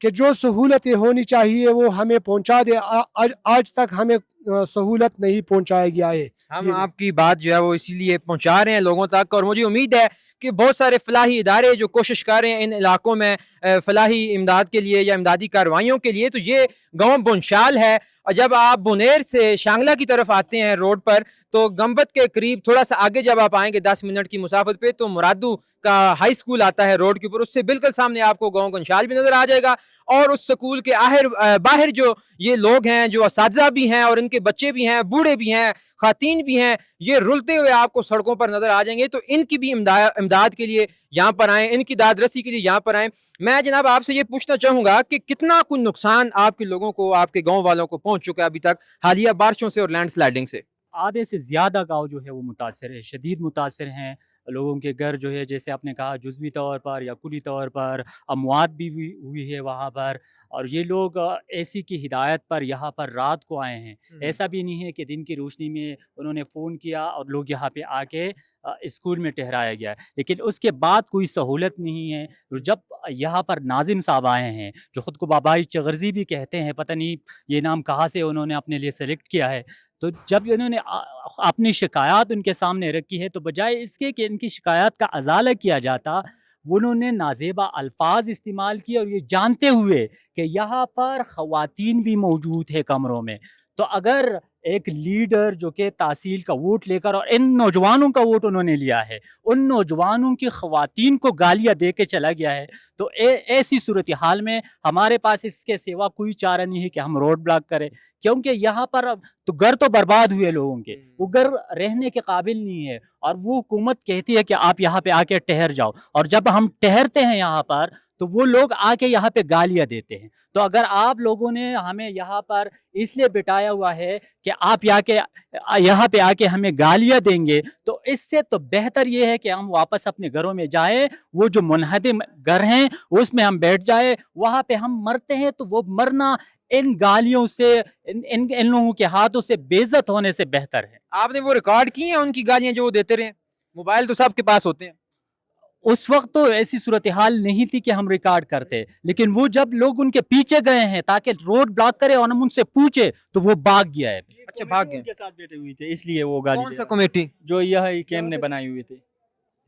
کہ جو سہولتیں ہونی چاہیے وہ ہمیں پہنچا دے. آج تک ہمیں سہولت نہیں پہنچایا گیا ہے. ہم آپ کی بات جو ہے وہ اسی لیے پہنچا رہے ہیں لوگوں تک، اور مجھے امید ہے کہ بہت سارے فلاحی ادارے جو کوشش کر رہے ہیں ان علاقوں میں فلاحی امداد کے لیے یا امدادی کارروائیوں کے لیے. تو یہ گاؤں بنشال ہے، اور جب آپ بنیر سے شانگلہ کی طرف آتے ہیں روڈ پر تو گنبد کے قریب تھوڑا سا آگے جب آپ آئیں گے 10 منٹ کی مسافت پہ تو مرادو کا ہائی اسکول آتا ہے روڈ کے اوپر، اس سے بالکل سامنے آپ کو گاؤں گنشال بھی نظر آ جائے گا. اور اس سکول کے باہر جو یہ لوگ ہیں، جو اساتذہ بھی ہیں اور ان کے بچے بھی ہیں، بوڑھے بھی ہیں، خواتین بھی ہیں، یہ رلتے ہوئے آپ کو سڑکوں پر نظر آ جائیں گے. تو ان کی بھی امداد کے لیے یہاں پر آئیں، ان کی داد رسی کے لیے یہاں پر آئیں. میں جناب آپ سے یہ پوچھنا چاہوں گا کہ کتنا کوئی نقصان آپ کے لوگوں کو، آپ کے گاؤں والوں کو پہنچ چکا ہے ابھی تک حالیہ بارشوں سے اور لینڈ سلائڈنگ سے؟ آدھے سے زیادہ گاؤں جو ہے وہ متاثر ہے، شدید متاثر ہیں. لوگوں کے گھر جو ہے جیسے آپ نے کہا جزوی طور پر یا کلی طور پر اموات بھی ہوئی ہے وہاں پر. اور یہ لوگ اے سی کی ہدایت پر یہاں پر رات کو آئے ہیں. ایسا بھی نہیں ہے کہ دن کی روشنی میں انہوں نے فون کیا اور لوگ یہاں پہ آ کے اسکول میں ٹھہرایا گیا ہے، لیکن اس کے بعد کوئی سہولت نہیں ہے. جب یہاں پر ناظم صاحب آئے ہیں جو خود کو بابائی چغرزی بھی کہتے ہیں، پتہ نہیں یہ نام کہاں سے انہوں نے اپنے لیے سلیکٹ کیا ہے، تو جب انہوں نے اپنی شکایات ان کے سامنے رکھی ہے تو بجائے اس کے کہ ان کی شکایات کا ازالہ کیا جاتا، انہوں نے نازیبا الفاظ استعمال کیے، اور یہ جانتے ہوئے کہ یہاں پر خواتین بھی موجود ہے کمروں میں. تو اگر ایک لیڈر جو کہ تحصیل کا ووٹ لے کر، اور ان نوجوانوں کا ووٹ انہوں نے لیا ہے، ان نوجوانوں کی خواتین کو گالیاں دے کے چلا گیا ہے، تو ایسی صورتحال میں ہمارے پاس اس کے سوا کوئی چارہ نہیں ہے کہ ہم روڈ بلاک کریں. کیونکہ یہاں پر تو گھر تو برباد ہوئے لوگوں کے، وہ گھر رہنے کے قابل نہیں ہے، اور وہ حکومت کہتی ہے کہ آپ یہاں پہ آ کے ٹھہر جاؤ، اور جب ہم ٹھہرتے ہیں یہاں پر تو وہ لوگ آ کے یہاں پہ گالیاں دیتے ہیں. تو اگر آپ لوگوں نے ہمیں یہاں پر اس لیے بٹایا ہوا ہے کہ آپ یہاں پہ آ کے ہمیں گالیاں دیں گے، تو اس سے تو بہتر یہ ہے کہ ہم واپس اپنے گھروں میں جائیں. وہ جو منہدم گھر ہیں اس میں ہم بیٹھ جائیں، وہاں پہ ہم مرتے ہیں تو وہ مرنا ان گالیوں سے، ان لوگوں کے ہاتھوں سے بے عزت ہونے سے بہتر ہے. آپ نے وہ ریکارڈ کی ہیں ان کی گالیاں جو وہ دیتے رہے؟ موبائل تو سب کے پاس ہوتے ہیں. اس وقت تو ایسی صورتحال نہیں تھی کہ ہم ریکارڈ کرتے، لیکن وہ جب لوگ ان کے پیچھے گئے ہیں تاکہ روڈ بلاک کرے اور ہم ان سے پوچھے تو وہ بھاگ گیا ہے. اچھا، بھاگ گئے. ان کے ساتھ بیٹھے ہوئے تھے اس لیے وہ گالی کون دے سا رہا کمیٹی؟ جو یہ کیمپ نے بنائے ہوئے تھے.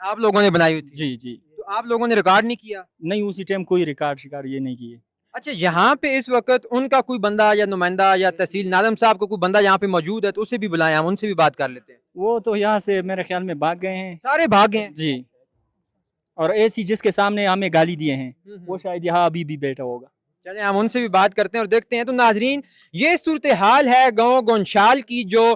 آپ لوگوں نے بنائی ہوئی تھی؟ جی جی. تو آپ لوگوں نے ریکارڈ نہیں کیا؟ نہیں، اسی ٹائم کوئی ریکارڈ یہ نہیں کیے. اچھا، یہاں پہ اس وقت ان کا کوئی بندہ یا نمائندہ یا تحصیل ناظم صاحب کا کوئی بندہ یہاں پہ موجود ہے تو اسے بھی بلائیں، ہم ان سے بھی بات کر لیتے ہیں. وہ تو یہاں سے میرے خیال میں بھاگ گئے ہیں. سارے بھاگے ہیں؟ جی. اور ایسی جس کے سامنے ہمیں گالی دیے ہیں وہ شاید یہاں ابھی بھی بیٹھا ہوگا. چلیں ہم ان سے بھی بات کرتے ہیں اور دیکھتے ہیں. تو ناظرین، یہ صورتحال ہے گاؤں گونشال کی، جو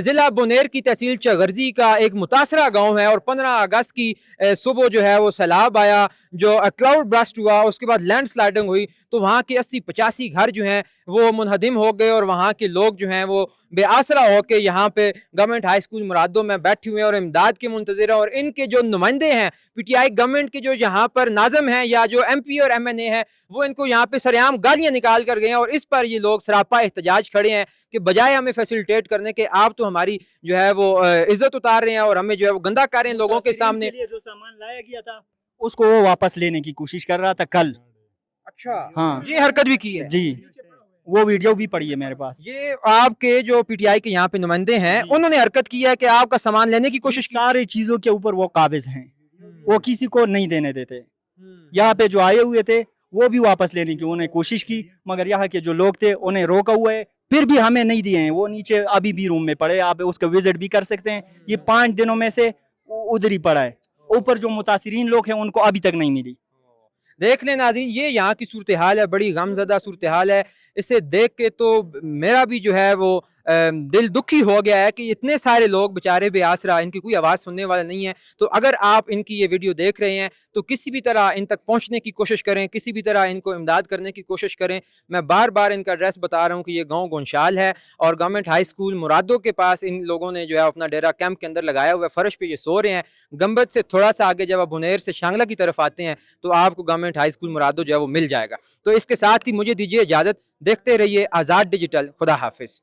ضلع بونیر کی تحصیل چغرزی کا ایک متاثرہ گاؤں ہے. اور 15 اگست کی صبح جو ہے وہ سیلاب آیا، جو کلاؤڈ برسٹ ہوا، اس کے بعد لینڈ سلائڈنگ ہوئی، تو وہاں کے 80-85 گھر جو ہیں وہ منہدم ہو گئے، اور وہاں کے لوگ جو ہیں وہ بے آسرا ہو کے یہاں پہ گورنمنٹ ہائی اسکول مرادو میں بیٹھے ہوئے ہیں اور امداد کے منتظر ہیں. اور ان کے جو نمائندے ہیں پی ٹی آئی گورنمنٹ کے، جو یہاں پر ناظم ہیں یا جو ایم پی اور ایم این اے ہیں، وہ ان کو یہاں پہ سریعام گالیاں نکال کر گئے ہیں. اور اس پر یہ لوگ سراپا احتجاج کھڑے ہیں کہ بجائے ہمیں فیسیلیٹیٹ کرنے کے آپ تو ہماری جو ہے وہ عزت اتار رہے ہیں اور ہمیں جو ہے وہ گندا کر رہے ہیں لوگوں کے سامنے. جو سامان لایا گیا تھا اس کو وہ واپس لینے کی کوشش کر رہا تھا کل. اچھا، ہاں، یہ حرکت بھی کی ہے؟ جی، وہ ویڈیو بھی پڑی ہے میرے پاس. یہ آپ کے جو پی ٹی آئی کے یہاں پہ نمائندے ہیں انہوں نے حرکت کی ہے کہ آپ کا سامان لینے کی کوشش کی؟ ساری چیزوں کے اوپر وہ قابض ہیں، وہ کسی کو نہیں دینے دیتے. یہاں پہ جو آئے ہوئے تھے وہ بھی واپس لینے کی انہوں نے کوشش کی، مگر یہاں کے جو لوگ تھے انہیں روکا ہوا ہے، پھر بھی ہمیں نہیں دیے ہیں. وہ نیچے ابھی بھی روم میں پڑے، آپ اس کا وزٹ بھی کر سکتے ہیں. یہ 5 دنوں میں سے ادھر ہی پڑا ہے. اوپر جو متاثرین لوگ ہیں ان کو ابھی تک نہیں ملی. دیکھ لیں ناظرین، یہ یہاں کی صورتحال ہے، بڑی غمزدہ صورتحال ہے. اسے دیکھ کے تو میرا بھی جو ہے وہ دل دکھی ہو گیا ہے کہ اتنے سارے لوگ بیچارے بے آسرا، ان کی کوئی آواز سننے والا نہیں ہے. تو اگر آپ ان کی یہ ویڈیو دیکھ رہے ہیں تو کسی بھی طرح ان تک پہنچنے کی کوشش کریں، کسی بھی طرح ان کو امداد کرنے کی کوشش کریں. میں بار بار ان کا ایڈریس بتا رہا ہوں کہ یہ گاؤں گونشال ہے اور گورنمنٹ ہائی اسکول مرادو کے پاس ان لوگوں نے جو ہے اپنا ڈیرا کیمپ کے اندر لگایا ہوا ہے. فرش پہ یہ سو رہے ہیں. گنبد سے تھوڑا سا آگے جب آپ بنیر سے شانگلہ کی طرف آتے ہیں تو آپ کو گورنمنٹ ہائی اسکول مرادو جو ہے وہ مل جائے گا. تو اس کے ساتھ ہی مجھے دیجیے اجازت. دیکھتے رہیے آزاد ڈیجیٹل. خدا حافظ.